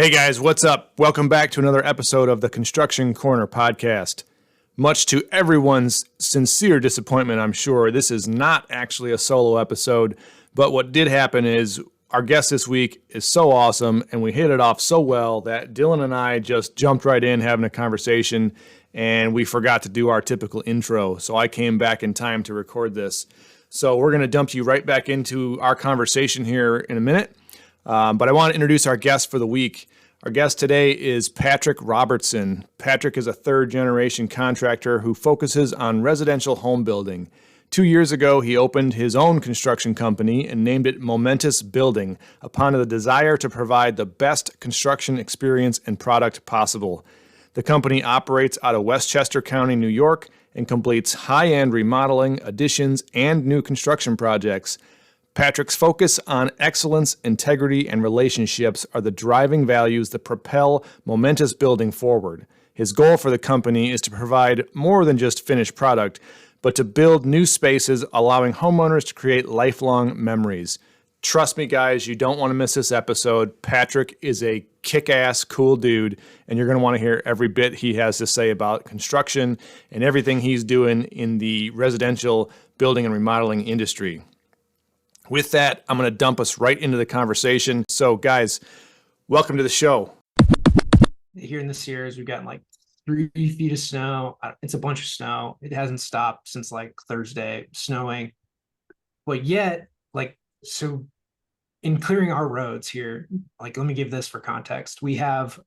Hey guys, what's up? Welcome back to another episode of the Construction Corner podcast. Much to everyone's sincere disappointment, I'm sure, this is not actually a solo episode, but what did happen is our guest this week is so awesome and we hit it off so well that Dillon and I just jumped right in having a conversation and we forgot to do our typical intro. So I came back in time to record this. So we're going to dump you right back into our conversation here in a minute. But I want to introduce our guest for the week. Our guest today is Patrick Robertson. Patrick is a third-generation contractor who focuses on residential home building. 2 years ago, he opened his own construction company and named it Momentous Building, upon the desire to provide the best construction experience and product possible. The company operates out of Westchester County, New York, and completes high-end remodeling, additions, and new construction projects. Patrick's focus on excellence, integrity, and relationships are the driving values that propel Momentous Building forward. His goal for the company is to provide more than just finished product, but to build new spaces, allowing homeowners to create lifelong memories. Trust me, guys, you don't want to miss this episode. Patrick is a kick-ass, cool dude, and you're going to want to hear every bit he has to say about construction and everything he's doing in the residential building and remodeling industry. With that, I'm going to dump us right into the conversation. So, guys, welcome to the show. Here in the Sierras, we've gotten like 3 feet of snow. It's a bunch of snow. It hasn't stopped since like Thursday, snowing. But yet, so in clearing our roads here, let me give this for context. We have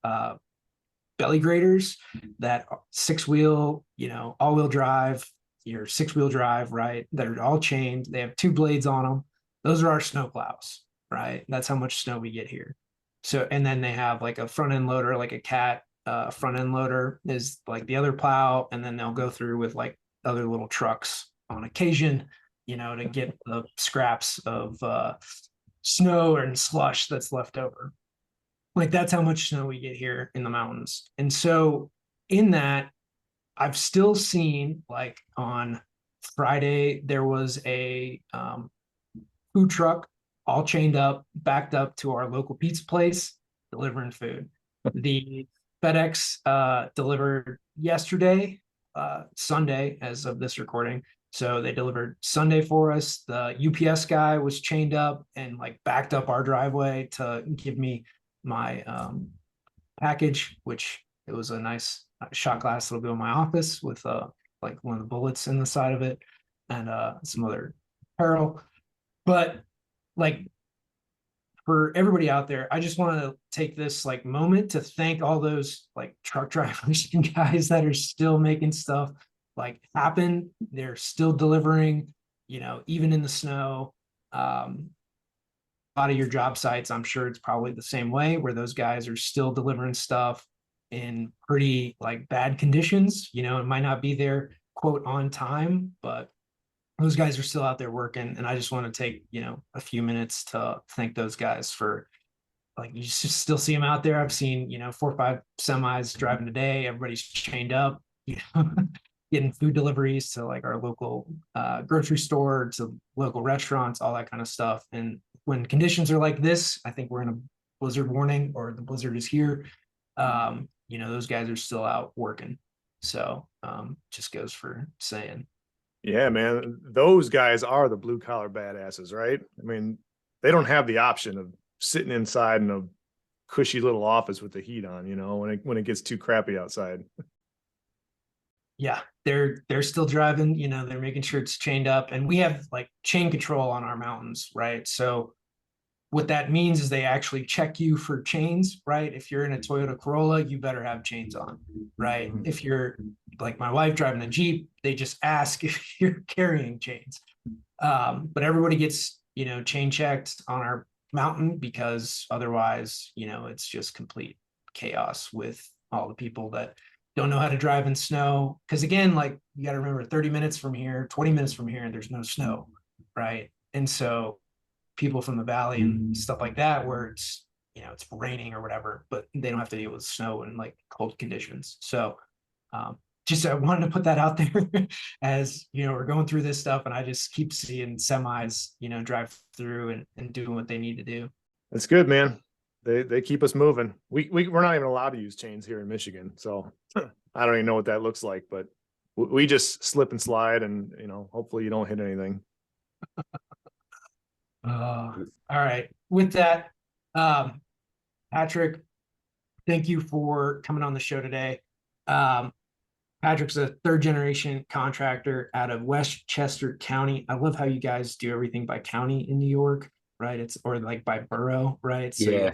belly graders that 6-wheel, all-wheel drive, your 6-wheel drive, right? That are all chained. They have 2 blades on them. Those are our snow plows, right? That's how much snow we get here. So, and then they have like a front end loader, like a cat front end loader is like the other plow. And then they'll go through with like other little trucks on occasion, to get the scraps of snow and slush that's left over. Like that's how much snow we get here in the mountains. And so in that, I've still seen like on Friday, there was a food truck all chained up, backed up to our local pizza place, delivering food. The FedEx delivered yesterday, Sunday, as of this recording. So they delivered Sunday for us. The UPS guy was chained up and like backed up our driveway to give me my package, which it was a nice shot glass that'll go in my office with like one of the bullets in the side of it and some other apparel. But like for everybody out there, I just want to take this like moment to thank all those like truck drivers and guys that are still making stuff like happen. They're still delivering, even in the snow. A lot of your job sites, I'm sure it's probably the same way where those guys are still delivering stuff in pretty like bad conditions. It might not be there quote on time, but those guys are still out there working. And I just want to take, a few minutes to thank those guys for like, you just still see them out there. I've seen, 4 or 5 semis driving today. Everybody's chained up, getting food deliveries to like our local grocery store, to local restaurants, all that kind of stuff. And when conditions are like this, I think we're in a blizzard warning or the blizzard is here. Those guys are still out working. So just goes for saying. Yeah, man, those guys are the blue collar badasses, right? I mean, they don't have the option of sitting inside in a cushy little office with the heat on, when it gets too crappy outside. Yeah, they're still driving, they're making sure it's chained up, and we have like chain control on our mountains, right? So what that means is they actually check you for chains, right? If you're in a Toyota Corolla, you better have chains on, right? If you're like my wife driving a Jeep, they just ask if you're carrying chains. But everybody gets, chain checked on our mountain because otherwise, it's just complete chaos with all the people that don't know how to drive in snow. Because again, like you got to remember 30 minutes from here, 20 minutes from here, there's no snow, right? And so people from the valley and stuff like that where it's it's raining or whatever, but they don't have to deal with snow and like cold conditions. So just I wanted to put that out there as we're going through this stuff and I just keep seeing semis drive through and doing what they need to do. That's good, man. they keep us moving. We're not even allowed to use chains here in Michigan, so I don't even know what that looks like, but we just slip and slide, and hopefully you don't hit anything. All right. With that, Patrick, thank you for coming on the show today. Patrick's a third generation contractor out of Westchester County. I love how you guys do everything by county in New York, right? Or like by borough, right? So Yeah.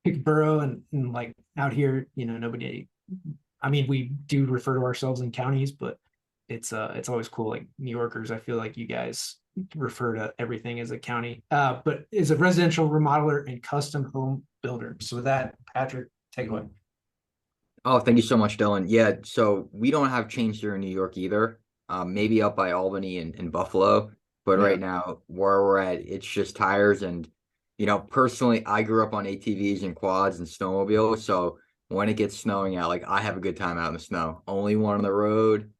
pick borough and like out here, nobody. I mean, we do refer to ourselves in counties, but it's always cool. Like New Yorkers, I feel like you guys refer to everything as a county. But is a residential remodeler and custom home builder. So with that, Patrick, take away. Oh, thank you so much, Dillon. Yeah, so we don't have chains here in New York either. Maybe up by Albany and Buffalo, but right now where we're at, it's just tires. And personally, I grew up on ATVs and quads and snowmobiles, so when it gets snowing out, like I have a good time out in the snow. Only one on the road,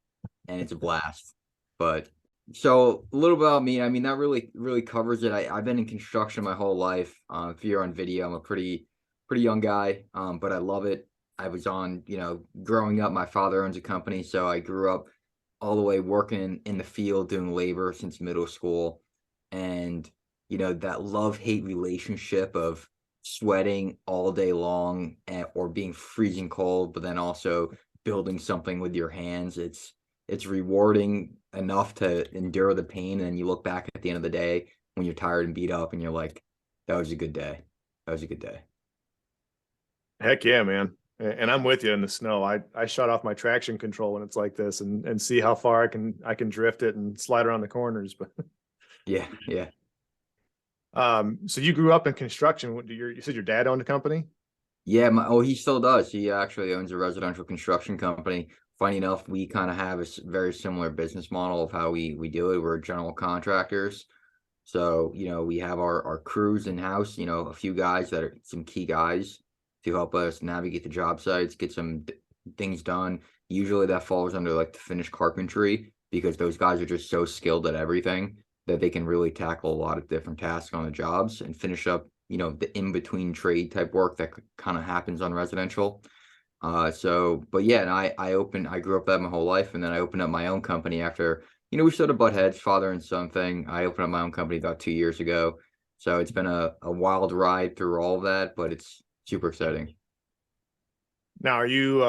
and it's a blast. But so a little about me. I mean, that really covers it. I've been in construction my whole life. If you're on video, I'm a pretty young guy, but I love it. I was on, growing up, my father owns a company, so I grew up all the way working in the field doing labor since middle school. And, that love-hate relationship of sweating all day long or being freezing cold, but then also building something with your hands. It's rewarding enough to endure the pain. And you look back at the end of the day when you're tired and beat up and you're like, that was a good day. That was a good day. Heck yeah, man. And I'm with you in the snow. I shut off my traction control when it's like this and see how far I can drift it and slide around the corners. But Yeah. So you grew up in construction. You said your dad owned a company? Yeah, he still does. He actually owns a residential construction company. Funny enough, we kind of have a very similar business model of how we do it. We're general contractors. So, we have our crews in-house, a few guys that are some key guys to help us navigate the job sites, get some things done. Usually that falls under like the finished carpentry because those guys are just so skilled at everything that they can really tackle a lot of different tasks on the jobs and finish up, the in-between trade type work that kind of happens on residential. But yeah, and I grew up that my whole life, and then I opened up my own company after, we sort of butt heads, father and son thing. I opened up my own company about 2 years ago. So it's been a wild ride through all of that, but it's super exciting. Now, are you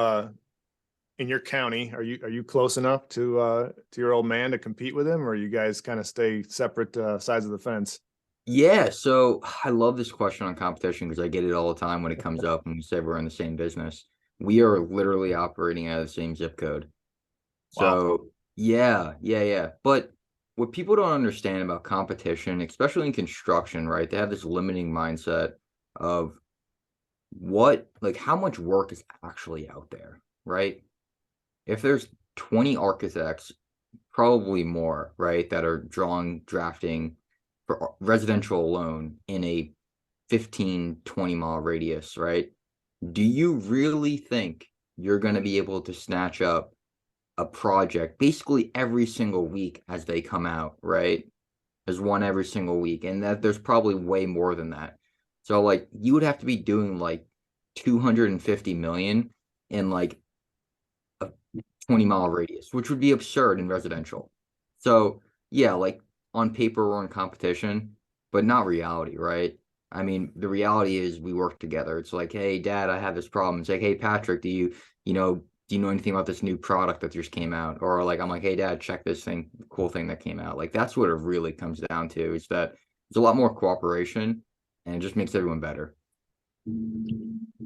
in your county? Are you close enough to your old man to compete with him, or you guys kind of stay separate sides of the fence? Yeah, so I love this question on competition because I get it all the time when it comes up and we say we're in the same business. We are literally operating out of the same zip code. So Wow. yeah. But what people don't understand about competition, especially in construction, right? They have this limiting mindset of how much work is actually out there, right? If there's 20 architects, probably more, right, that are drafting for residential alone in a 15-20 mile radius, right? Do you really think you're going to be able to snatch up a project basically every single week as they come out, right? There's one every single week, and that there's probably way more than that. So like you would have to be doing like 250 million in like a 20-mile radius, which would be absurd in residential. So yeah, like on paper we're in competition, but not reality, right? I mean, the reality is we work together. It's like, hey, Dad, I have this problem. It's like, hey, Patrick, do you know anything about this new product that just came out? Or like, I'm like, hey, Dad, check this cool thing that came out. Like, that's what it really comes down to, is that there's a lot more cooperation and it just makes everyone better.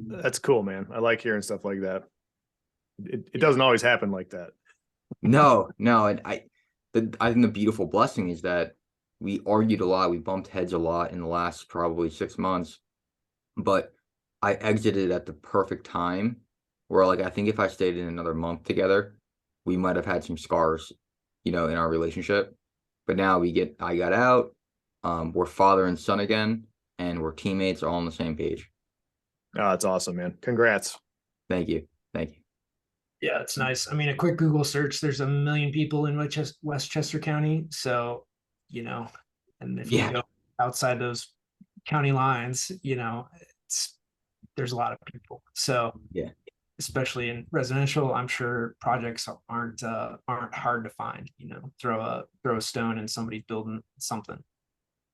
That's cool, man. I like hearing stuff like that. It doesn't always happen like that. No. And I think the beautiful blessing is that we argued a lot. We bumped heads a lot in the last probably 6 months, but I exited at the perfect time where like, I think if I stayed in another month together, we might have had some scars, in our relationship. But now I got out, we're father and son again, and we're teammates all on the same page. Oh, that's awesome, man. Congrats. Thank you. Yeah, it's nice. I mean, a quick Google search, there's 1 million people in Westchester County. So, and if you go outside those county lines, there's a lot of people. So Yeah. especially in residential, I'm sure projects aren't hard to find. Throw a stone and somebody's building something.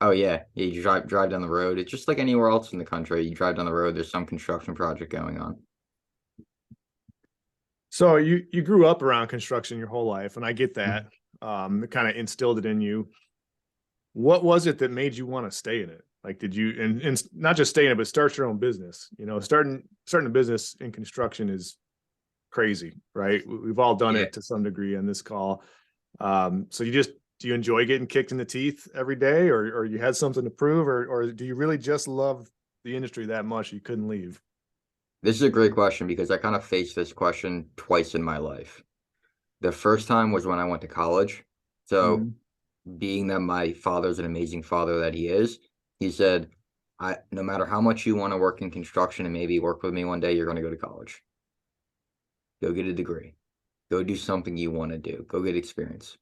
Oh yeah. Yeah, you drive down the road. It's just like anywhere else in the country. You drive down the road, there's some construction project going on. So you grew up around construction your whole life, and I get that. It kind of instilled it in you. What was it that made you want to stay in it? Like, did you and not just stay in it, but start your own business? Starting a business in construction is crazy, right? We've all done it to some degree on this call. So do you enjoy getting kicked in the teeth every day, or you had something to prove, or do you really just love the industry that much you couldn't leave? This is a great question because I kind of faced this question twice in my life. The first time was when I went to college. So being that my father's an amazing father that he is, he said, no matter how much you want to work in construction and maybe work with me one day, you're going to go to college. Go get a degree. Go do something you want to do. Go get experience.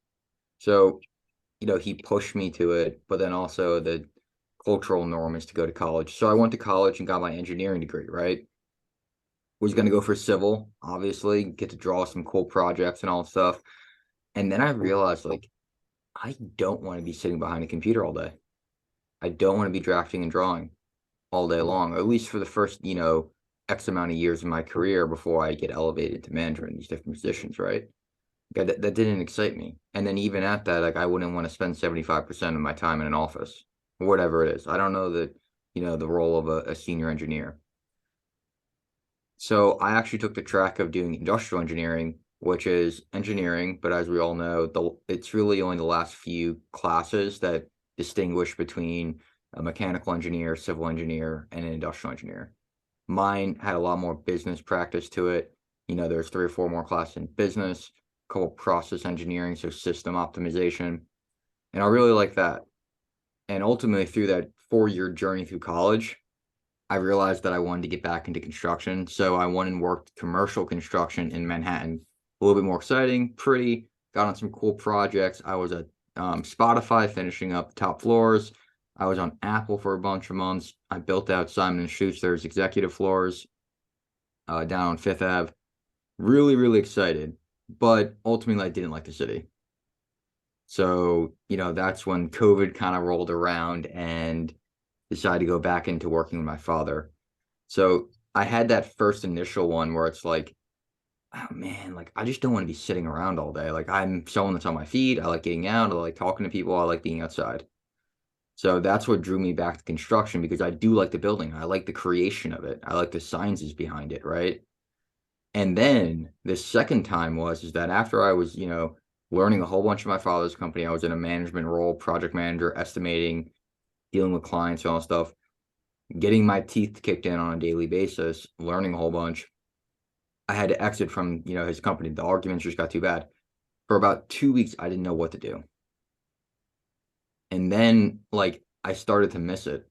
So, he pushed me to it, but then also the cultural norm is to go to college. So I went to college and got my engineering degree, right? Was going to go for civil, obviously, get to draw some cool projects and all that stuff. And then I realized, like, I don't want to be sitting behind a computer all day. I don't want to be drafting and drawing all day long, or at least for the first, X amount of years of my career before I get elevated to management in these different positions, right? That didn't excite me. And then even at that, like, I wouldn't want to spend 75% of my time in an office, or whatever it is. I don't know the role of a senior engineer. So I actually took the track of doing industrial engineering, which is engineering, but as we all know, it's really only the last few classes that distinguish between a mechanical engineer, civil engineer, and an industrial engineer. Mine had a lot more business practice to it. There's 3 or 4 more classes in business, a couple process engineering, so system optimization. And I really like that. And ultimately, through that 4-year journey through college, I realized that I wanted to get back into construction. So I went and worked commercial construction in Manhattan. A little bit more exciting, pretty, got on some cool projects. I was at Spotify finishing up top floors. I was on Apple for a bunch of months. I built out Simon & Schuster's executive floors down on Fifth Ave. Really, really excited. But ultimately, I didn't like the city. So, that's when COVID kind of rolled around and decided to go back into working with my father. So I had that first initial one where it's like, oh man, like I just don't want to be sitting around all day. Like I'm someone that's on my feet. I like getting out. I like talking to people. I like being outside. So that's what drew me back to construction because I do like the building. I like the creation of it. I like the sciences behind it, right? And then the second time is that after I was, learning a whole bunch of my father's company, I was in a management role, project manager, estimating, dealing with clients and all that stuff, getting my teeth kicked in on a daily basis, learning a whole bunch. I had to exit from, his company. The arguments just got too bad. For about 2 weeks, I didn't know what to do. And then, like, I started to miss it.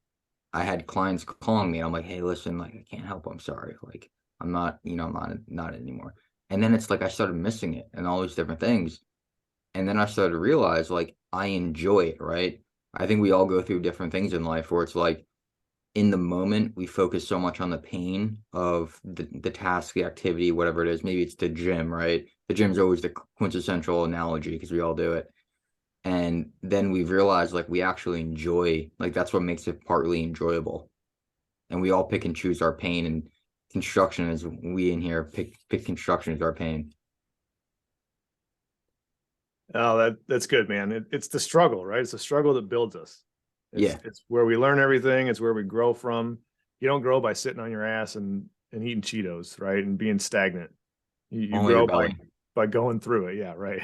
I had clients calling me, and I'm like, hey, listen, like, I can't help. I'm sorry. Like, I'm not, I'm not anymore. And then it's like I started missing it and all these different things. And then I started to realize, like, I enjoy it, right? I think we all go through different things in life where it's like, in the moment, we focus so much on the pain of the task, the activity, whatever it is. Maybe it's the gym, right? The gym's always the quintessential analogy because we all do it. And then we realize like we actually enjoy, like that's what makes it partly enjoyable. And we all pick and choose our pain, and construction is we in here pick construction as our pain. Oh, that's good, man. It's the struggle, right? It's the struggle that builds us. It's where we learn everything. It's where we grow from. You don't grow by sitting on your ass and eating Cheetos, right? And being stagnant. You grow by going through it. Yeah, right.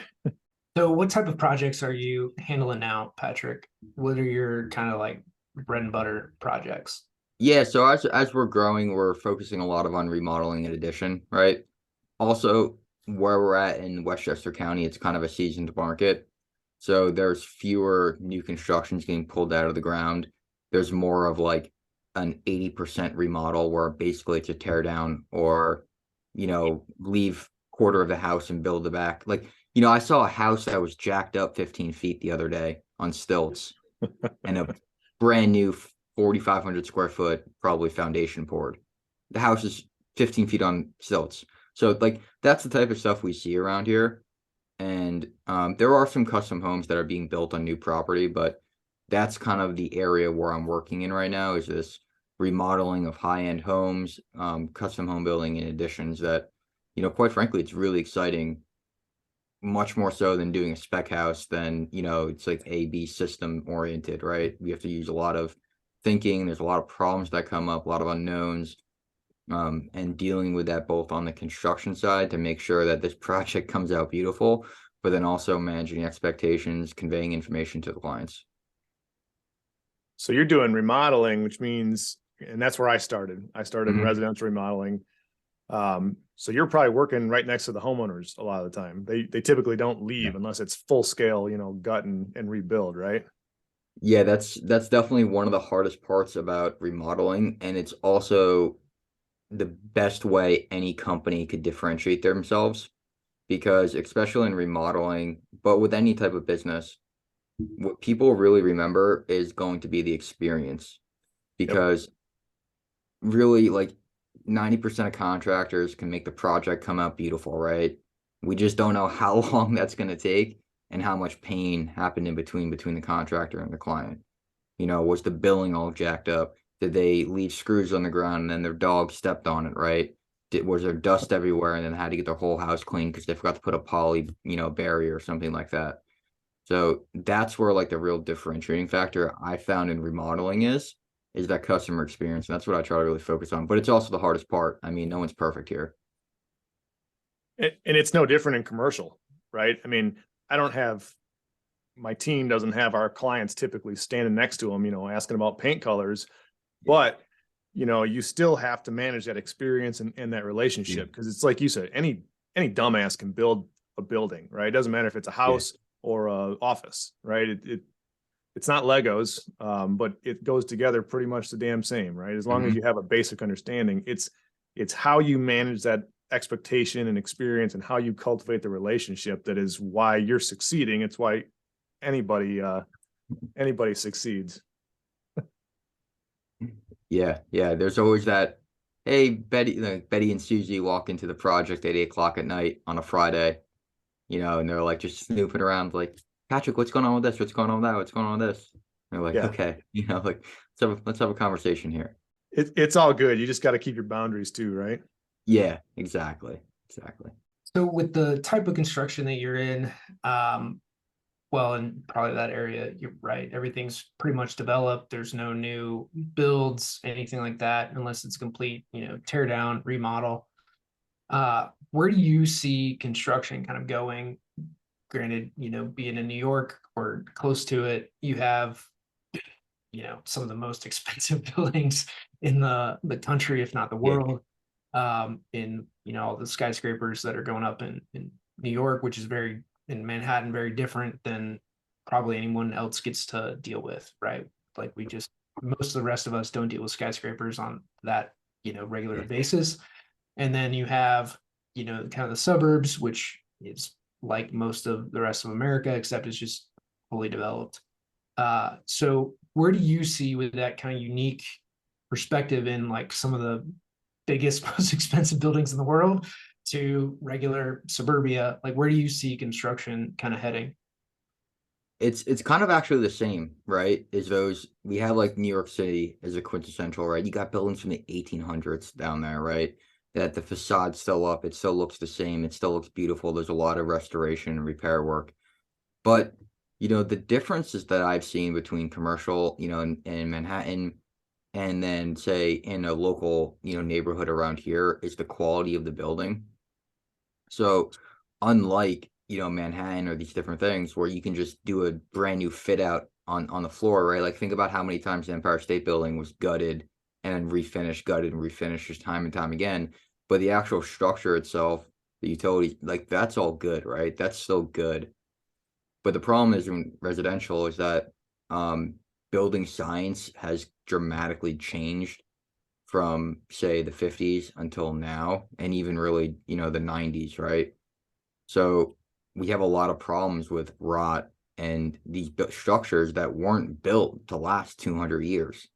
So what type of projects are you handling now, Patrick? What are your kind of like bread and butter projects? Yeah, so as we're growing, we're focusing a lot on remodeling and addition, right? Also, where we're at in Westchester County, it's kind of a seasoned market. So there's fewer new constructions getting pulled out of the ground. There's more of like an 80% remodel where basically it's a tear down or, leave quarter of the house and build the back. Like, I saw a house that was jacked up 15 feet the other day on stilts and a brand new 4,500 square foot, probably foundation poured. The house is 15 feet on stilts. So like that's the type of stuff we see around here. And there are some custom homes that are being built on new property, but that's kind of the area where I'm working in right now, is this remodeling of high-end homes, custom home building and additions that, quite frankly, it's really exciting, much more so than doing a spec house. Than, it's like A/B system oriented, right? We have to use a lot of thinking. There's a lot of problems that come up, a lot of unknowns, and dealing with that both on the construction side to make sure that this project comes out beautiful, but then also managing expectations, conveying information to the clients. So you're doing remodeling, which means, and that's where I started. I started in residential remodeling. So you're probably working right next to the homeowners a lot of the time. They typically don't leave unless it's full scale, gut and rebuild, right? Yeah, that's definitely one of the hardest parts about remodeling, and it's also the best way any company could differentiate themselves, because especially in remodeling, but with any type of business, what people really remember is going to be the experience, because really, like, 90% of contractors can make the project come out beautiful, right? We just don't know how long that's going to take and how much pain happened in between the contractor and the client. Was the billing all jacked up? Did they leave screws on the ground and then their dog stepped on it, right? Was there dust everywhere and then had to get their whole house cleaned because they forgot to put a poly, barrier or something like that? So that's where, like, the real differentiating factor I found in remodeling is that customer experience. And that's what I try to really focus on. But it's also the hardest part. I mean, no one's perfect here. And it's no different in commercial, right? I mean, my team doesn't have our clients typically standing next to them, asking about paint colors, but you still have to manage that experience and that relationship. Because it's like you said, any dumbass can build a building, right? It doesn't matter if it's a house or a office, right? It's not Legos, but it goes together pretty much the damn same, right? As long as you have a basic understanding, it's how you manage that expectation and experience and how you cultivate the relationship that is why you're succeeding. It's why anybody succeeds. Yeah. There's always that, hey, Betty and Susie walk into the project at 8 o'clock at night on a Friday, and they're like just snooping around, like, Patrick, what's going on with this? What's going on with that? What's going on with this? And they're like, okay, like, let's have a conversation here. It's all good. You just got to keep your boundaries too, right? Yeah, exactly. So with the type of construction that you're in, well, in probably that area, you're right. Everything's pretty much developed. There's no new builds, anything like that, unless it's complete, tear down, remodel. Where do you see construction kind of going? Granted, being in New York or close to it, you have, some of the most expensive buildings in the country, if not the world. In, all the skyscrapers that are going up in New York, which is in Manhattan, very different than probably anyone else gets to deal with, right? Like most of the rest of us don't deal with skyscrapers on that, regular basis. And then you have, kind of the suburbs, which is like most of the rest of America, except it's just fully developed. So where do you see with that kind of unique perspective in like some of the biggest, most expensive buildings in the world to regular suburbia? Like, where do you see construction kind of heading? It's kind of actually the same, right? We have like New York City as a quintessential, right? You got buildings from the 1800s down there, right? That the facade's still up, it still looks the same, it still looks beautiful. There's a lot of restoration and repair work. But, the differences that I've seen between commercial, in Manhattan and then say in a local, neighborhood around here is the quality of the building. So unlike, Manhattan or these different things where you can just do a brand new fit out on the floor, right? Like, think about how many times the Empire State Building was gutted and then refinished, gutted and refinished just time and time again. But the actual structure itself, the utilities, like, that's all good, right? That's still good. But the problem is in residential is that building science has dramatically changed from, say, the 50s until now, and even really, the 90s, right? So we have a lot of problems with rot and these structures that weren't built to last 200 years.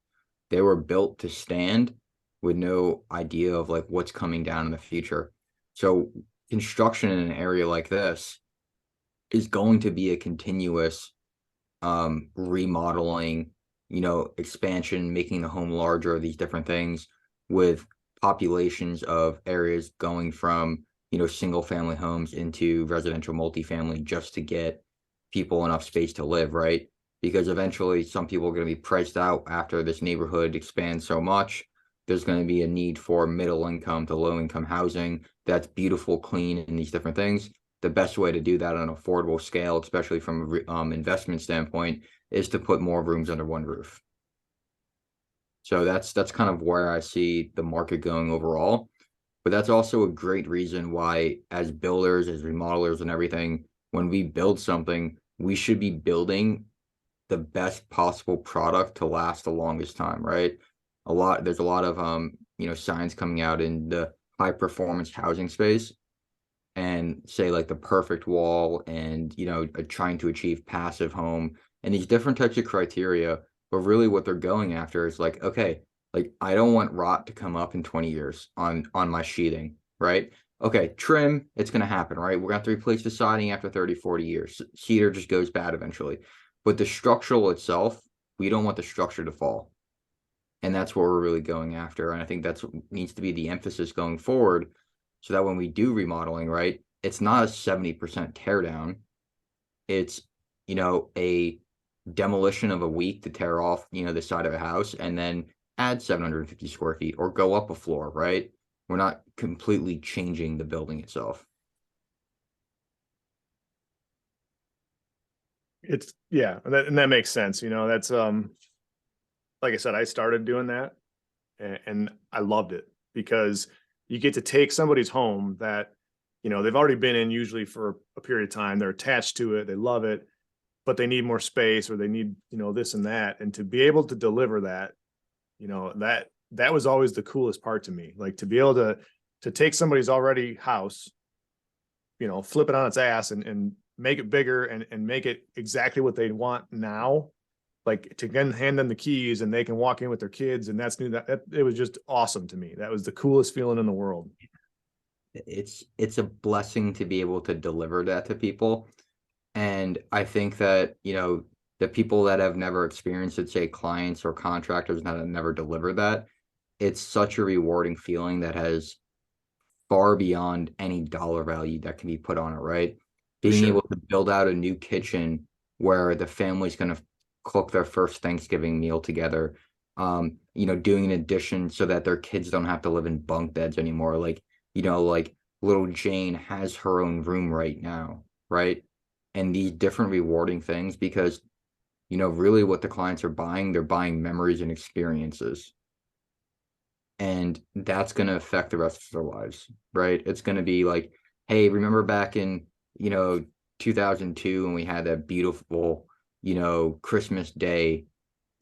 They were built to stand with no idea of like what's coming down in the future. So construction in an area like this is going to be a continuous remodeling, expansion, making the home larger, these different things, with populations of areas going from, single family homes into residential multifamily just to get people enough space to live, right? Because eventually some people are going to be priced out after this neighborhood expands so much. There's going to be a need for middle income to low income housing that's beautiful, clean, and these different things. The best way to do that on an affordable scale, especially from an investment standpoint, is to put more rooms under one roof. So that's kind of where I see the market going overall. But that's also a great reason why, as builders, as remodelers and everything, when we build something, we should be building the best possible product to last the longest time, right? There's a lot of science coming out in the high performance housing space, and say like the perfect wall, and trying to achieve passive home and these different types of criteria. But really what they're going after is like, okay, like I don't want rot to come up in 20 years on my sheathing, right? Okay, trim, it's going to happen, right? We're going to have to replace the siding after 30-40 years. Cedar just goes bad eventually. But the structural itself, we don't want the structure to fall. And that's what we're really going after. And I think that's what needs to be the emphasis going forward, so that when we do remodeling, right, it's not a 70% tear down. It's, a demolition of a week to tear off, the side of a house and then add 750 square feet or go up a floor, right? We're not completely changing the building itself. It's and that makes sense. That's like I said, I started doing that and I loved it, because you get to take somebody's home that, they've already been in usually for a period of time. They're attached to it. They love it, but they need more space, or they need, this and that. And to be able to deliver that, that was always the coolest part to me. Like to be able to take somebody's already house, flip it on its ass and make it bigger and make it exactly what they want now. Like to then hand them the keys and they can walk in with their kids, and that's new. That it was just awesome to me. That was the coolest feeling in the world. It's a blessing to be able to deliver that to people. And I think that, the people that have never experienced it, say clients or contractors that have never delivered that, it's such a rewarding feeling that has far beyond any dollar value that can be put on it, right? Being able to build out a new kitchen where the family's going to cook their first Thanksgiving meal together, doing an addition so that their kids don't have to live in bunk beds anymore. Like, like little Jane has her own room right now, right? And these different rewarding things, because, really what the clients are buying, they're buying memories and experiences. And that's going to affect the rest of their lives, right? It's going to be like, hey, remember back in, 2002 when we had that beautiful, Christmas day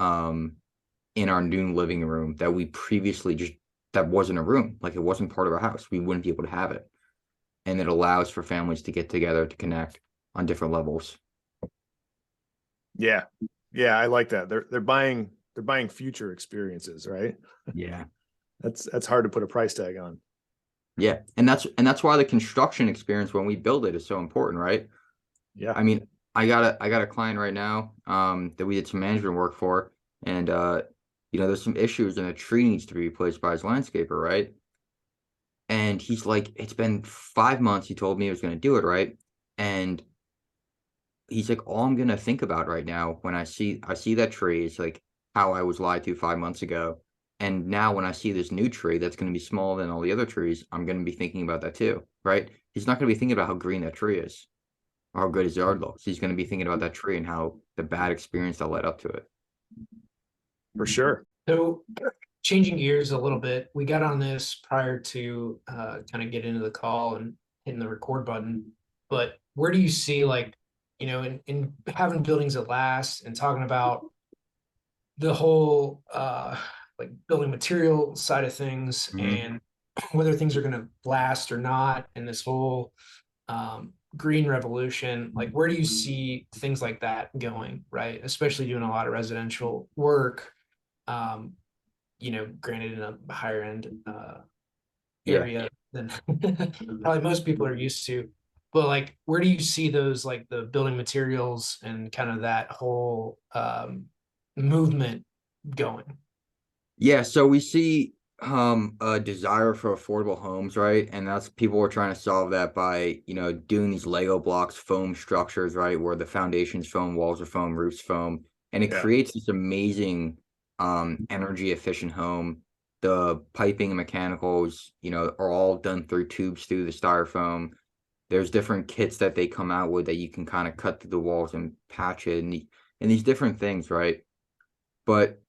in our new living room that we previously that wasn't a room, like it wasn't part of our house. We wouldn't be able to have it. And it allows for families to get together, to connect on different levels. Yeah. Yeah. I like that. They're buying future experiences, right? Yeah. That's hard to put a price tag on. Yeah. And that's why the construction experience when we build it is so important, right? Yeah. I mean, I got a client right now that we did some management work for, and there's some issues and a tree needs to be replaced by his landscaper, right? And he's like, it's been 5 months. He told me he was going to do it, right? And he's like, all I'm going to think about right now when I see that tree is like how I was lied to 5 months ago. And now when I see this new tree that's going to be smaller than all the other trees, I'm going to be thinking about that too, right? He's not going to be thinking about how green that tree is or how good his yard looks. He's going to be thinking about that tree and how the bad experience that led up to it. For sure. So changing gears a little bit, we got on this prior to kind of get into the call and hitting the record button. But where do you see, like, in having buildings that last and talking about the whole like building material side of things, and whether things are going to last or not, and this whole green revolution, like where do you see things like that going, right? Especially doing a lot of residential work. granted in a higher end Yeah. area than probably most people are used to. But like, where do you see those, like the building materials and kind of that whole movement going? Yeah, so we see a desire for affordable homes, right? And that's people are trying to solve that by, doing these Lego blocks, foam structures, right? Where the foundation's foam, walls are foam, roof's foam, and it Yeah. creates this amazing energy efficient home. The piping and mechanicals, are all done through tubes through the styrofoam. There's different kits that they come out with that you can kind of cut through the walls and patch it and these different things, right? But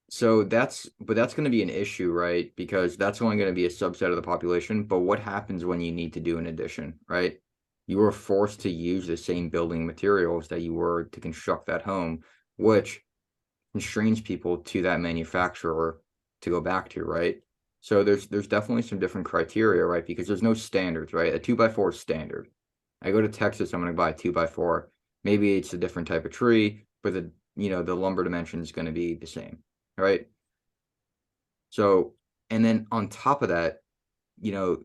that's going to be an issue, right? Because that's only going to be a subset of the population. But what happens when you need to do an addition, right? You are forced to use the same building materials that you were to construct that home, which constrains people to that manufacturer to go back to, right? So there's definitely some different criteria, right? Because there's no standards, right? A 2x4 is standard. I go to Texas, I'm going to buy a 2x4. Maybe it's a different type of tree, but the lumber dimension is going to be the same, right? So, and then on top of that,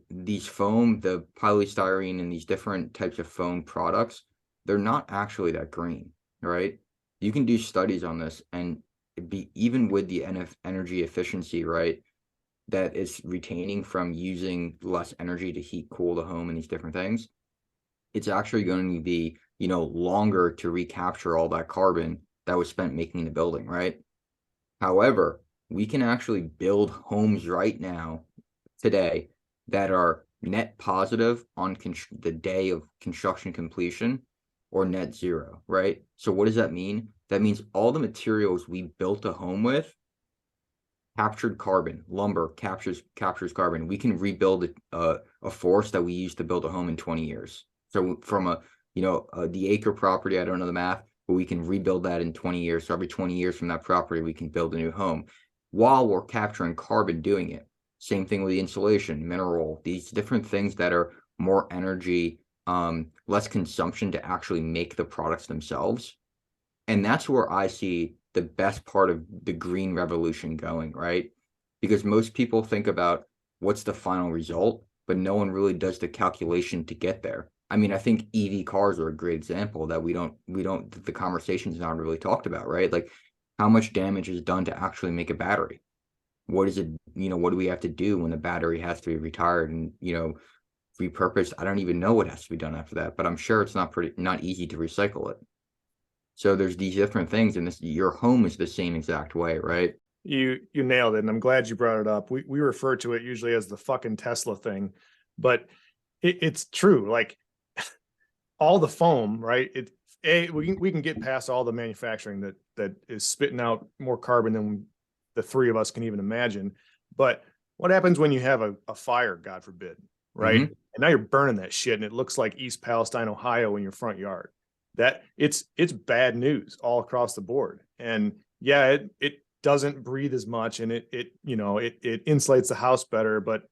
these foam, the polystyrene and these different types of foam products, they're not actually that green, right? You can do studies on this and be even with the energy efficiency, right? That is retaining from using less energy to heat, cool the home and these different things. It's actually going to be, longer to recapture all that carbon that was spent making the building, right? However, we can actually build homes right now, today, that are net positive on the day of construction completion or net zero, right? So what does that mean? That means all the materials we built a home with captured carbon. Lumber captures carbon. We can rebuild a forest that we used to build a home in 20 years. So from the acre property, I don't know the math, but we can rebuild that in 20 years. So every 20 years from that property, we can build a new home while we're capturing carbon doing it. Same thing with the insulation, mineral, these different things that are more energy, less consumption to actually make the products themselves. And that's where I see the best part of the green revolution going, right? Because most people think about what's the final result, but no one really does the calculation to get there. I mean, I think EV cars are a great example that the conversation's not really talked about, right? Like how much damage is done to actually make a battery? What is it, what do we have to do when the battery has to be retired and, repurposed? I don't even know what has to be done after that, but I'm sure it's not easy to recycle it. So there's these different things, and your home is the same exact way, right? You nailed it, and I'm glad you brought it up. We refer to it usually as the fucking Tesla thing, but it's true. Like all the foam, right? We can get past all the manufacturing that is spitting out more carbon than the three of us can even imagine. But what happens when you have a fire, God forbid, right? Mm-hmm. And now you're burning that shit, and it looks like East Palestine, Ohio, in your front yard. That it's bad news all across the board. And yeah, it doesn't breathe as much, and it insulates the house better, but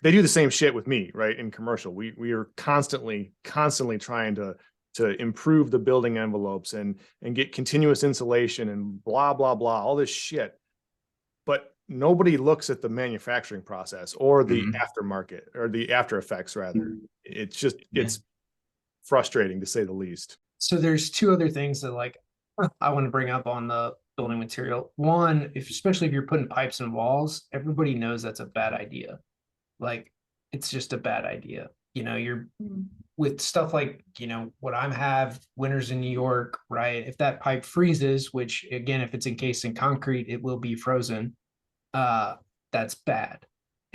they do the same shit with me, right? In commercial, we are constantly trying to improve the building envelopes and get continuous insulation and blah blah blah, all this shit. But nobody looks at the manufacturing process or the aftermarket or the after effects rather. It's just it's frustrating to say the least. So there's two other things that like I want to bring up on the building material. One, especially if you're putting pipes in walls, everybody knows that's a bad idea. Like it's just a bad idea. You're with stuff like, what I have winters in New York, right? If that pipe freezes, which again, if it's encased in concrete, it will be frozen. That's bad.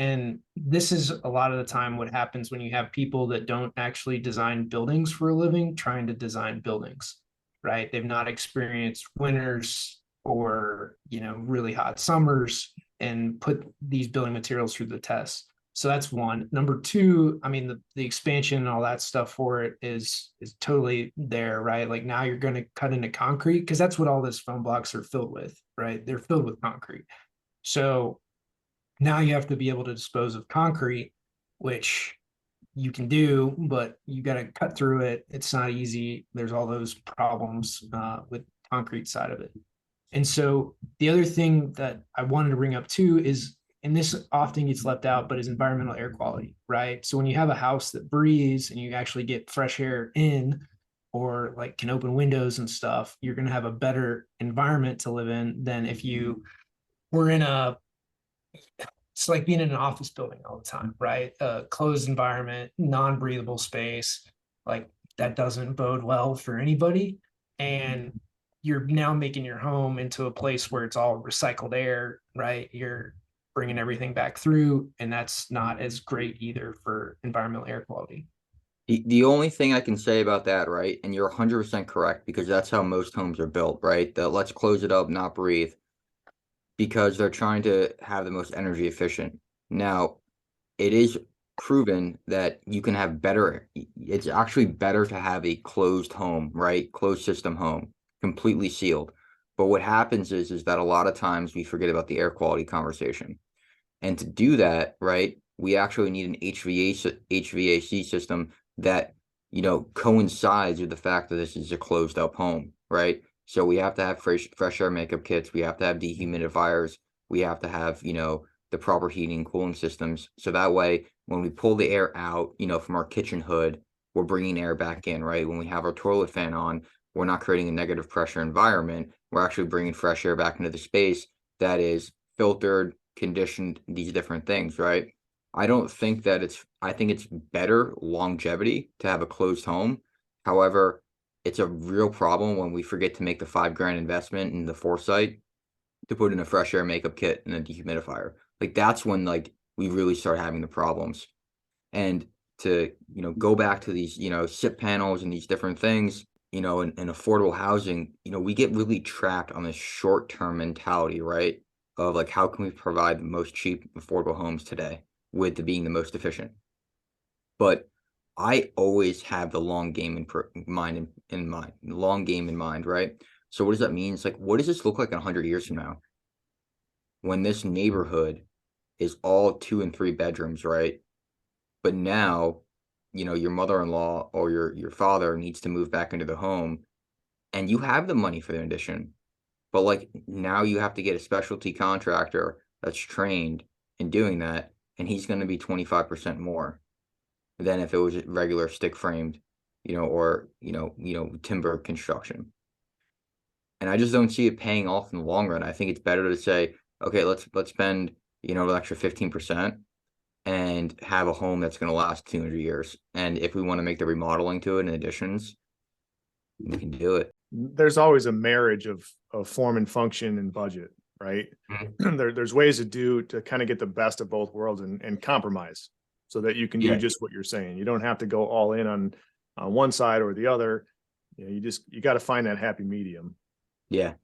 And this is a lot of the time what happens when you have people that don't actually design buildings for a living trying to design buildings, right? They've not experienced winters or, really hot summers and put these building materials through the test. So that's one. Number two, I mean, the expansion and all that stuff for it is totally there, right? Like now you're going to cut into concrete because that's what all these foam blocks are filled with, right? They're filled with concrete. So now you have to be able to dispose of concrete, which you can do, but you got to cut through it. It's not easy. There's all those problems with concrete side of it. And so the other thing that I wanted to bring up too is, and this often gets left out, but is environmental air quality, right? So when you have a house that breathes and you actually get fresh air in, or like can open windows and stuff, you're going to have a better environment to live in than if you were in a, it's like being in an office building all the time, right? A closed environment, non-breathable space, like that doesn't bode well for anybody. And you're now making your home into a place where it's all recycled air, right? You're bringing everything back through, and that's not as great either for environmental air quality. The only thing I can say about that, right, and you're 100% correct, because that's how most homes are built, right? The let's close it up, not breathe, because they're trying to have the most energy efficient. Now, it is proven that you can have better, it's actually better to have a closed home, right? Closed system home, completely sealed. But what happens is that a lot of times we forget about the air quality conversation. And to do that, right, we actually need an HVAC system that, coincides with the fact that this is a closed up home, right? So we have to have fresh air makeup kits. We have to have dehumidifiers. We have to have, the proper heating and cooling systems. So that way, when we pull the air out, from our kitchen hood, we're bringing air back in, right? When we have our toilet fan on, we're not creating a negative pressure environment. We're actually bringing fresh air back into the space that is filtered, conditioned, these different things, right? I think it's better longevity to have a closed home. However, it's a real problem when we forget to make the $5,000 investment in the foresight to put in a fresh air makeup kit and a dehumidifier. Like that's when like we really start having the problems. And to, go back to these, SIP panels and these different things, in affordable housing, we get really trapped on this short-term mentality, right? Of like, how can we provide the most cheap, affordable homes today with being the most efficient? But I always have the long game in mind, long game in mind, right? So what does that mean? It's like, what does this look like in 100 years from now? When this neighborhood is all 2 and 3 bedrooms, right? But now, your mother-in-law or your father needs to move back into the home, and you have the money for the addition. But like now you have to get a specialty contractor that's trained in doing that, and he's going to be 25% more than if it was regular stick framed, or timber construction. And I just don't see it paying off in the long run. I think it's better to say, okay, let's spend, an extra 15% and have a home that's going to last 200 years. And if we want to make the remodeling to it and additions, we can do it. There's always a marriage of form and function and budget, right? Mhm. There's ways to kind of get the best of both worlds and compromise so that you can do just what you're saying. You don't have to go all in on one side or the other. You got to find that happy medium. Yeah,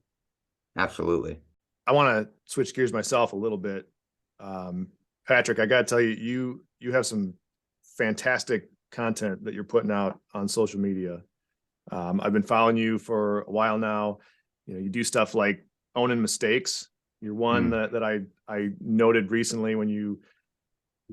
absolutely. I want to switch gears myself a little bit. Patrick, I got to tell you, you have some fantastic content that you're putting out on social media. I've been following you for a while now. You do stuff like owning mistakes. You're one that I noted recently when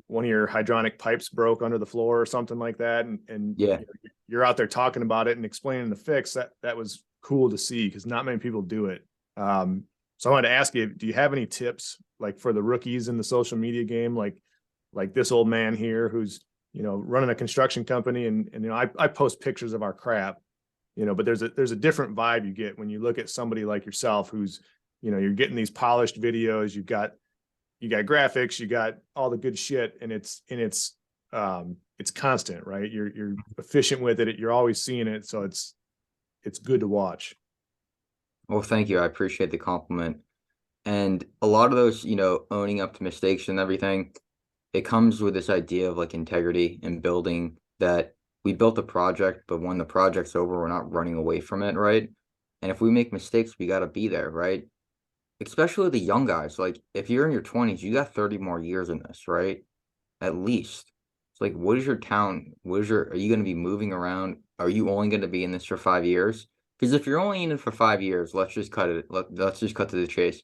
one of your hydronic pipes broke under the floor or something like that. And Yeah. You're out there talking about it and explaining the fix. That was cool to see because not many people do it. So I wanted to ask you, do you have any tips like for the rookies in the social media game? Like this old man here who's, running a construction company and I post pictures of our crap, but there's a different vibe you get when you look at somebody like yourself who's, you're getting these polished videos, you got graphics, you got all the good shit, and it's constant, right? You're efficient with it. You're always seeing it. So it's good to watch. Well, thank you. I appreciate the compliment. And a lot of those, owning up to mistakes and everything, it comes with this idea of like integrity and building that we built a project, but when the project's over, we're not running away from it, right? And if we make mistakes, we got to be there, right? Especially the young guys. Like if you're in your 20s, you got 30 more years in this, right? At least. It's like, what is your town? Are you going to be moving around? Are you only going to be in this for 5 years? Because if you're only in it for 5 years, let's just cut it. Let's just cut to the chase.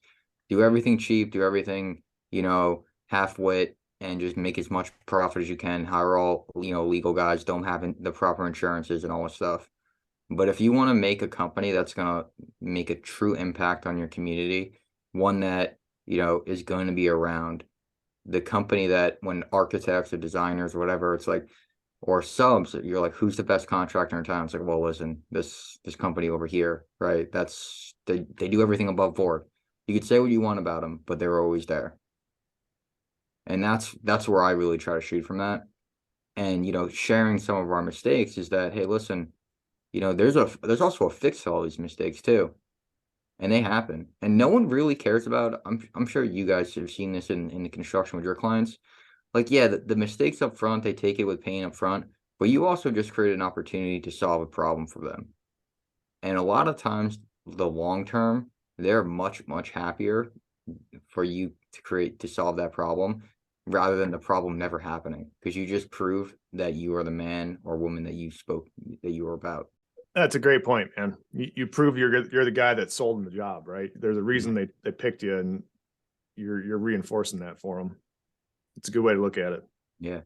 Do everything cheap, do everything, half-wit, and just make as much profit as you can. Hire all, legal guys, don't have the proper insurances and all this stuff. But if you want to make a company that's going to make a true impact on your community, one that, is going to be around. The company that when architects or designers or whatever, it's like, or subs, you're like, who's the best contractor in town? It's like, well, listen, this company over here, right? They do everything above board. You could say what you want about them, but they're always there. And that's where I really try to shoot from that. And, sharing some of our mistakes is that, hey, listen, there's also a fix to all these mistakes too. And they happen. And no one really cares about, I'm sure you guys have seen this in the construction with your clients. Like, yeah, the mistakes up front, they take it with pain up front, but you also just create an opportunity to solve a problem for them. And a lot of times, the long term, they're much, much happier for you to solve that problem rather than the problem never happening, because you just prove that you are the man or woman that you were about. That's a great point, man. You prove you're the guy that sold them the job, right? There's a reason they picked you, and you're reinforcing that for them. It's a good way to look at it. Yeah.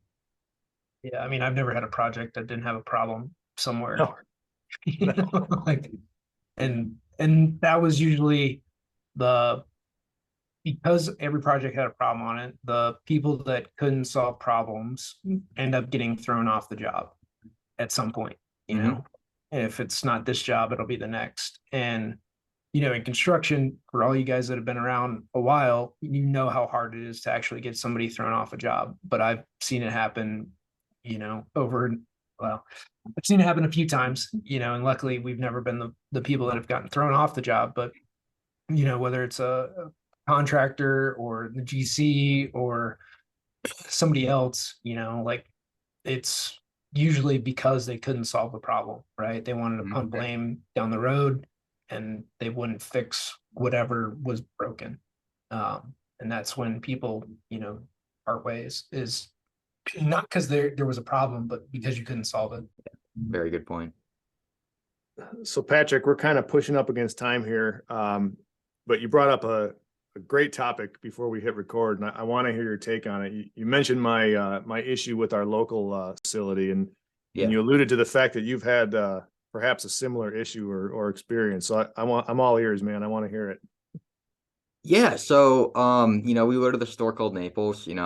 Yeah, I mean, I've never had a project that didn't have a problem somewhere. No. Like, and that was usually because every project had a problem on it, the people that couldn't solve problems end up getting thrown off the job at some point, and if it's not this job, it'll be the next. And, in construction, for all you guys that have been around a while, how hard it is to actually get somebody thrown off a job. But I've seen it happen, I've seen it happen a few times, and luckily we've never been the people that have gotten thrown off the job. But, whether it's a contractor or the GC or somebody else, like, it's usually because they couldn't solve the problem, right? They wanted to pump blame down the road, and they wouldn't fix whatever was broken. And that's when people, part ways, is not because there was a problem, but because you couldn't solve it. Very good point. So Patrick, we're kind of pushing up against time here, but you brought up a great topic before we hit record, and I want to hear your take on it. You mentioned my issue with our local facility, and you alluded to the fact that you've had perhaps a similar issue or experience. So I'm all ears, man. I want to hear it. Yeah. So, we go to the store called Naples, and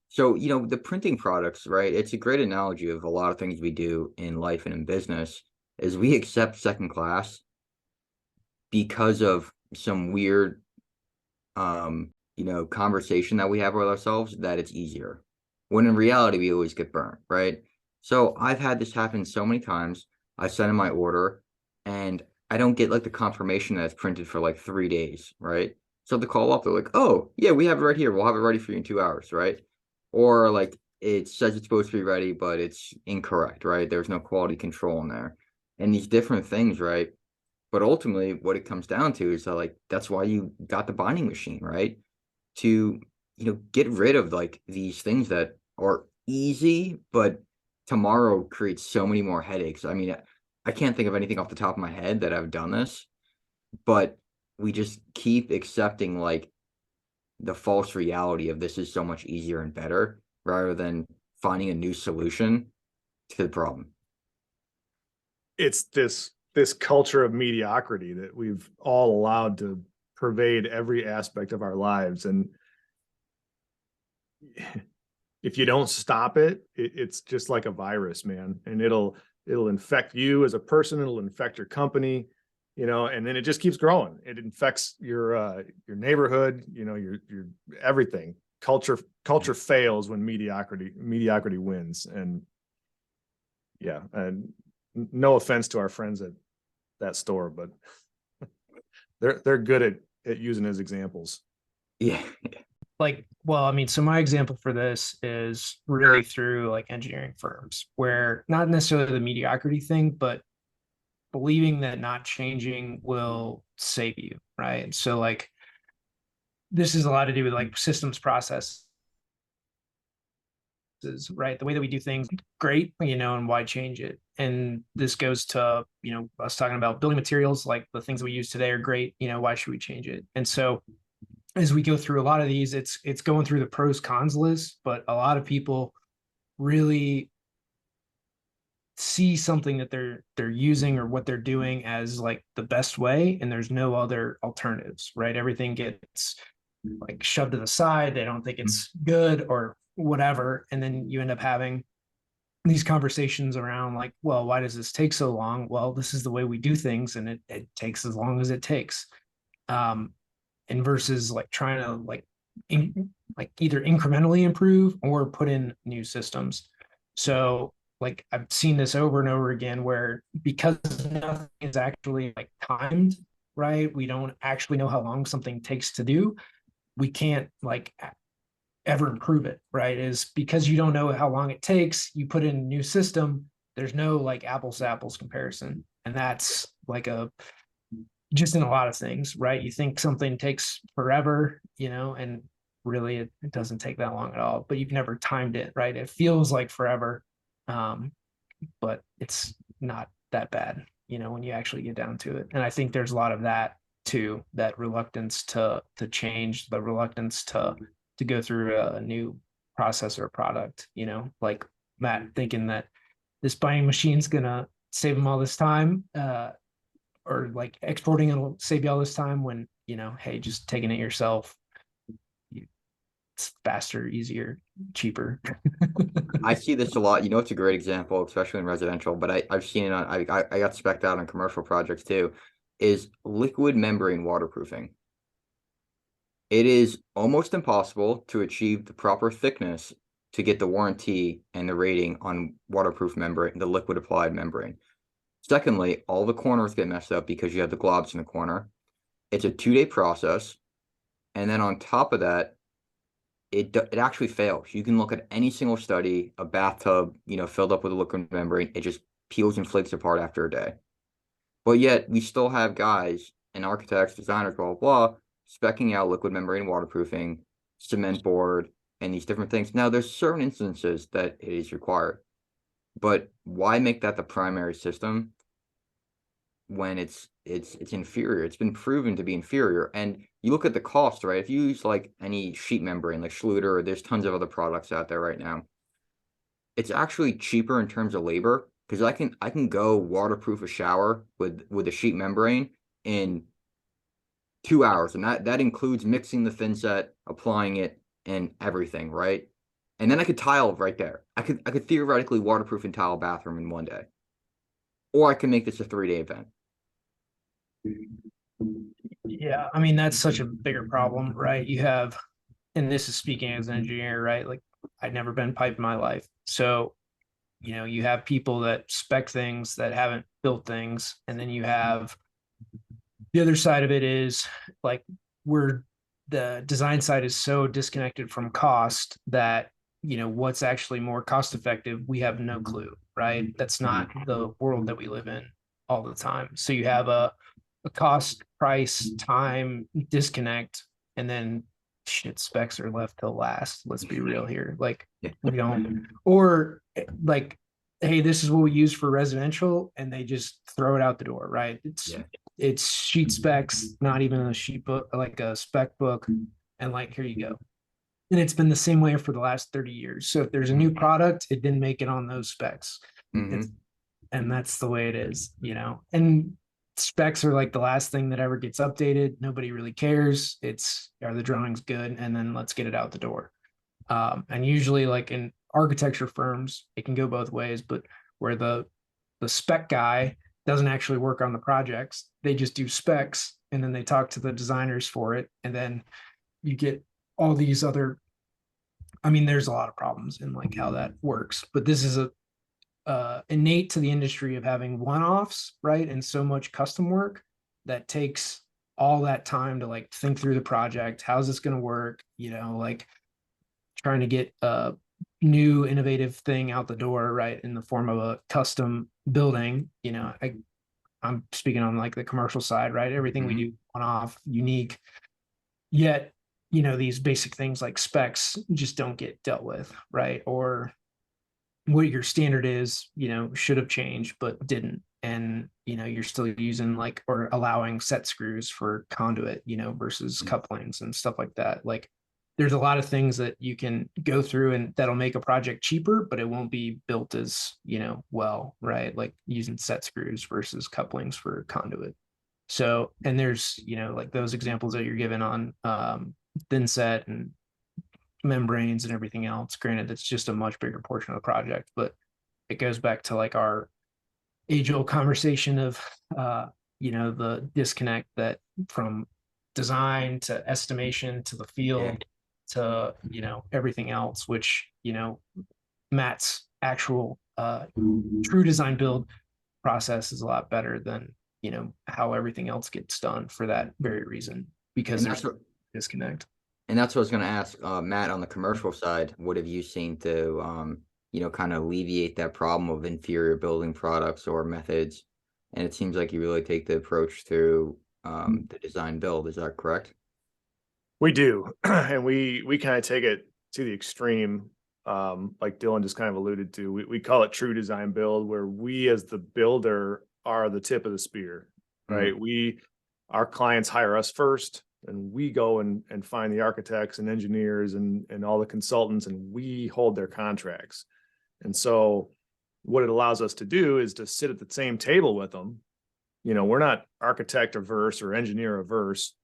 so, the printing products, right? It's a great analogy of a lot of things we do in life and in business is we accept second class because of some weird, conversation that we have with ourselves that it's easier, when in reality, we always get burnt, right? So I've had this happen so many times. I send in my order and I don't get like the confirmation that it's printed for like 3 days, right? So they call up, they're like, oh, yeah, we have it right here. We'll have it ready for you in 2 hours, right? Or like it says it's supposed to be ready, but it's incorrect, right? There's no quality control in there. And these different things, right? But ultimately, what it comes down to is that, like, that's why you got the binding machine, right? To, get rid of like these things that are easy, but tomorrow creates so many more headaches. I mean, I can't think of anything off the top of my head that I've done this, but we just keep accepting like the false reality of this is so much easier and better rather than finding a new solution to the problem. It's this culture of mediocrity that we've all allowed to pervade every aspect of our lives. And if you don't stop it, it's just like a virus, man. And it'll infect you as a person. It'll infect your company, and then it just keeps growing. It infects your neighborhood, your everything. Culture fails when mediocrity wins. And yeah, and no offense to our friends at that store, but they're good at using as examples. Yeah. Like, well, I mean, so my example for this is really through like engineering firms, where not necessarily the mediocrity thing, but believing that not changing will save you, right? So like, this is a lot to do with like systems processes, right? The way that we do things, great, and why change it? And this goes to, us talking about building materials, like the things that we use today are great, why should we change it? And so as we go through a lot of these, it's going through the pros cons list, but a lot of people really see something that they're using or what they're doing as like the best way, and there's no other alternatives, right? Everything gets like shoved to the side. They don't think it's good or whatever, and then you end up having these conversations around like, well, why does this take so long? Well, this is the way we do things, and it takes as long as it takes. And versus like trying to like either incrementally improve or put in new systems. So like I've seen this over and over again where because nothing is actually like timed, right? We don't actually know how long something takes to do. We can't like ever improve it, right? Is because you don't know how long it takes, you put in a new system, there's no like apples to apples comparison. And that's like a just in a lot of things, right? You think something takes forever, and really it doesn't take that long at all, but you've never timed it, right? It feels like forever, but it's not that bad, when you actually get down to it. And I think there's a lot of that too, that reluctance to change, the reluctance to go through a new process or product, like Matt thinking that this buying machine's gonna save them all this time, or like exporting it'll save you all this time when, hey, just taking it yourself, it's faster, easier, cheaper. I see this a lot. It's a great example, especially in residential, but I've seen it on, I got spec'd out on commercial projects too, is liquid membrane waterproofing. It is almost impossible to achieve the proper thickness to get the warranty and the rating on waterproof membrane, the liquid applied membrane. Secondly, all the corners get messed up because you have the globs in the corner. It's a 2-day process. And then on top of that, it actually fails. You can look at any single study, a bathtub, filled up with a liquid membrane, it just peels and flakes apart after a day. But yet we still have guys and architects, designers, blah, blah, blah, speccing out liquid membrane waterproofing, cement board, and these different things. Now, there's certain instances that it is required, but why make that the primary system when it's inferior? It's been proven to be inferior. And you look at the cost, right? If you use like any sheet membrane, like Schluter, or there's tons of other products out there right now, it's actually cheaper in terms of labor because I can go waterproof a shower with a sheet membrane in 2 hours, and that includes mixing the thin set, applying it, and everything, right? And then I could tile right there. I could theoretically waterproof and tile a bathroom in one day, or I can make this a 3-day event. Yeah, I mean that's such a bigger problem, right? You have, and this is speaking as an engineer, right? Like I'd never been pipe in my life, so you have people that spec things that haven't built things, and then you have the other side of it is like where the design side is so disconnected from cost that what's actually more cost effective, we have no clue, right? That's not the world that we live in all the time. So you have a cost, price, time disconnect, and then shit, specs are left till last. Let's be real here. Like we don't, or like, hey, this is what we use for residential, and they just throw it out the door, right? It's sheet specs, not even a sheet book, like a spec book, and like here you go. And it's been the same way for the last 30 years. So if there's a new product, it didn't make it on those specs. Mm-hmm. And that's the way it is, and specs are like the last thing that ever gets updated. Nobody really cares. It's, are the drawings good? And then let's get it out the door. And usually like in architecture firms, it can go both ways, but where the spec guy doesn't actually work on the projects, they just do specs and then they talk to the designers for it. And then you get all these other, I mean, there's a lot of problems in like how that works, but this is a innate to the industry of having one-offs, right? And so much custom work that takes all that time to like think through the project. How's this going to work? Like trying to get a new innovative thing out the door, right? In the form of a custom building, I'm speaking on like the commercial side, right? Everything we do one-off, unique, yet, these basic things like specs just don't get dealt with, right? Or what your standard is, should have changed, but didn't. And, you're still using like, or allowing set screws for conduit, versus couplings and stuff like that. Like there's a lot of things that you can go through and that'll make a project cheaper, but it won't be built as, well, right? Like using set screws versus couplings for conduit. So, and there's, like those examples that you're given on thin set and membranes and everything else. Granted, it's just a much bigger portion of the project, but it goes back to like our age-old conversation of the disconnect that from design to estimation to the field to everything else, which Matt's actual true design build process is a lot better than how everything else gets done for that very reason, because there's a disconnect. And that's what I was going to ask, Matt, on the commercial side, what have you seen to kind of alleviate that problem of inferior building products or methods? And it seems like you really take the approach to the design build. Is that correct? We do. And we kind of take it to the extreme. Like Dillon just kind of alluded to, we call it true design build, where we as the builder are the tip of the spear, right? Our clients hire us first, and we go and find the architects and engineers and all the consultants, and we hold their contracts. And so what it allows us to do is to sit at the same table with them. We're not architect averse or engineer averse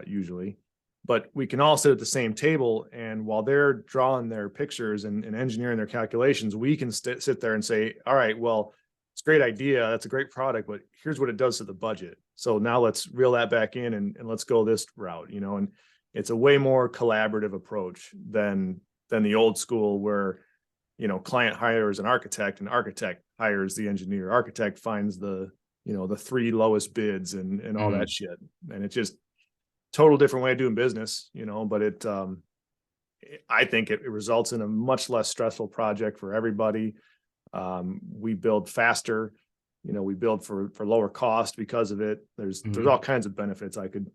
usually, but we can all sit at the same table. And while they're drawing their pictures and engineering their calculations, we can sit there and say, all right, well, it's a great idea. That's a great product, but here's what it does to the budget. So now let's reel that back in and let's go this route, and it's a way more collaborative approach than the old school where, client hires an architect and architect hires the engineer. Architect finds the 3 lowest bids and all that shit. And it's just total different way of doing business, but I think it results in a much less stressful project for everybody. We build faster, we build for lower cost because of it. There's all kinds of benefits I could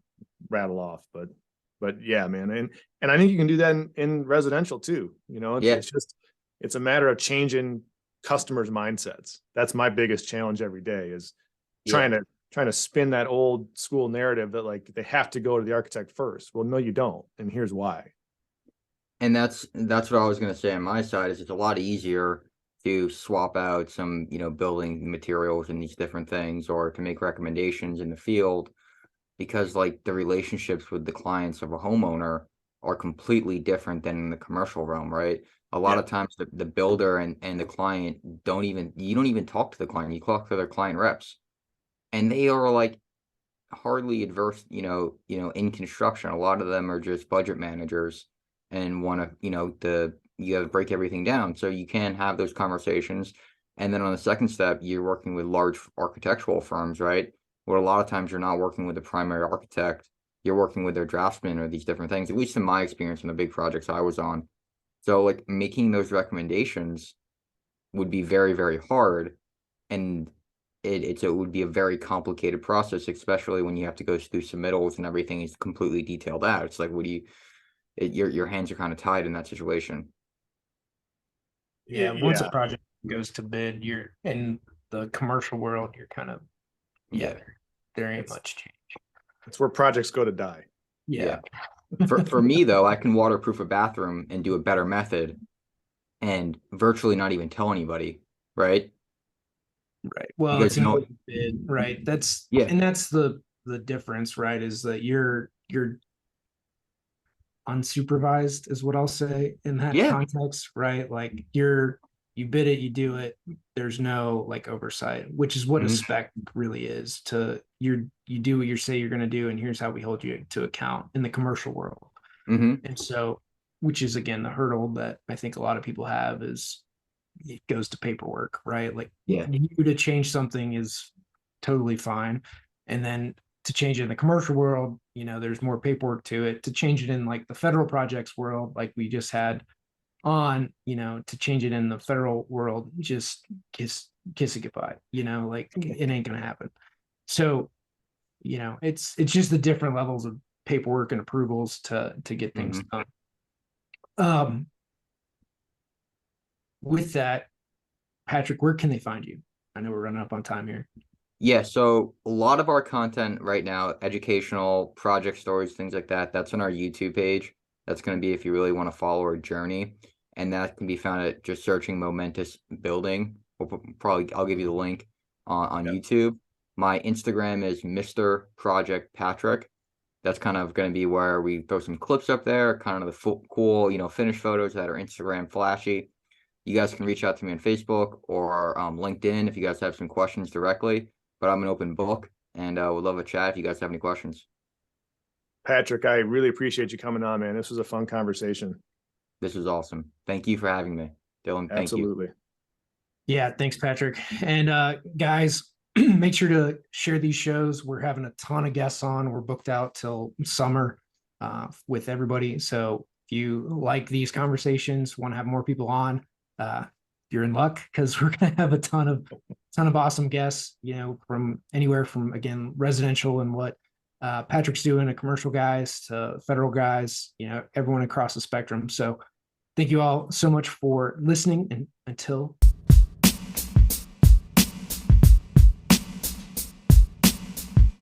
rattle off, but yeah, man. And I think you can do that in residential too. It's a matter of changing customers' mindsets. That's my biggest challenge every day is trying to spin that old school narrative that like they have to go to the architect first. Well, no, you don't. And here's why. And that's what I was going to say on my side is it's a lot easier to swap out some, building materials and these different things, or to make recommendations in the field, because like the relationships with the clients of a homeowner are completely different than in the commercial realm, right? A lot of times the builder and the client you don't even talk to the client, you talk to their client reps, and they are like hardly adverse, in construction. A lot of them are just budget managers and want to, you got to break everything down. So you can have those conversations. And then on the second step, you're working with large architectural firms, right? Where a lot of times you're not working with the primary architect, you're working with their draftsman or these different things, at least in my experience in the big projects I was on. So like making those recommendations would be very, very hard. And it would be a very complicated process, especially when you have to go through submittals and everything is completely detailed out. It's like, your hands are kind of tied in that situation. Yeah, once a project goes to bid, you're in the commercial world, you're kind of, there ain't much change. It's where projects go to die. Yeah. For me though, I can waterproof a bathroom and do a better method and virtually not even tell anybody, right? Right. Well, it's an open bid, right? And that's the difference, right? Is that you're unsupervised is what I'll say in that context, right? Like you bid it, you do it. There's no like oversight, which is what a spec really is. You do what you say you're going to do, and here's how we hold you to account in the commercial world. And so, which is again the hurdle that I think a lot of people have is it goes to paperwork, right? Like you to change something is totally fine, and then to change it in the commercial world, there's more paperwork to it. To change it in like the federal projects world, like we just had on, to change it in the federal world, just kiss it goodbye, like it ain't gonna happen. So, it's just the different levels of paperwork and approvals to get things done. With that, Patrick, where can they find you? I know we're running up on time here. Yeah, so a lot of our content right now, educational, project stories, things like that, that's on our YouTube page. That's going to be if you really want to follow our journey. And that can be found at just searching Momentous Building. I'll give you the link on Yep. YouTube. My Instagram is Mr. Project Patrick. That's kind of going to be where we throw some clips up there, kind of the cool, finished photos that are Instagram flashy. You guys can reach out to me on Facebook or LinkedIn if you guys have some questions directly. But I'm an open book and would love a chat if you guys have any questions. Patrick, I really appreciate you coming on, man. This was a fun conversation. This was awesome. Thank you for having me, Dillon. Thank you. Absolutely. Yeah, thanks, Patrick. And guys, make sure to share these shows. We're having a ton of guests on. We're booked out till summer with everybody. So if you like these conversations, want to have more people on, you're in luck, because we're going to have a ton of awesome guests, from anywhere from, again, residential and what Patrick's doing, to commercial guys to federal guys, everyone across the spectrum. So thank you all so much for listening, and until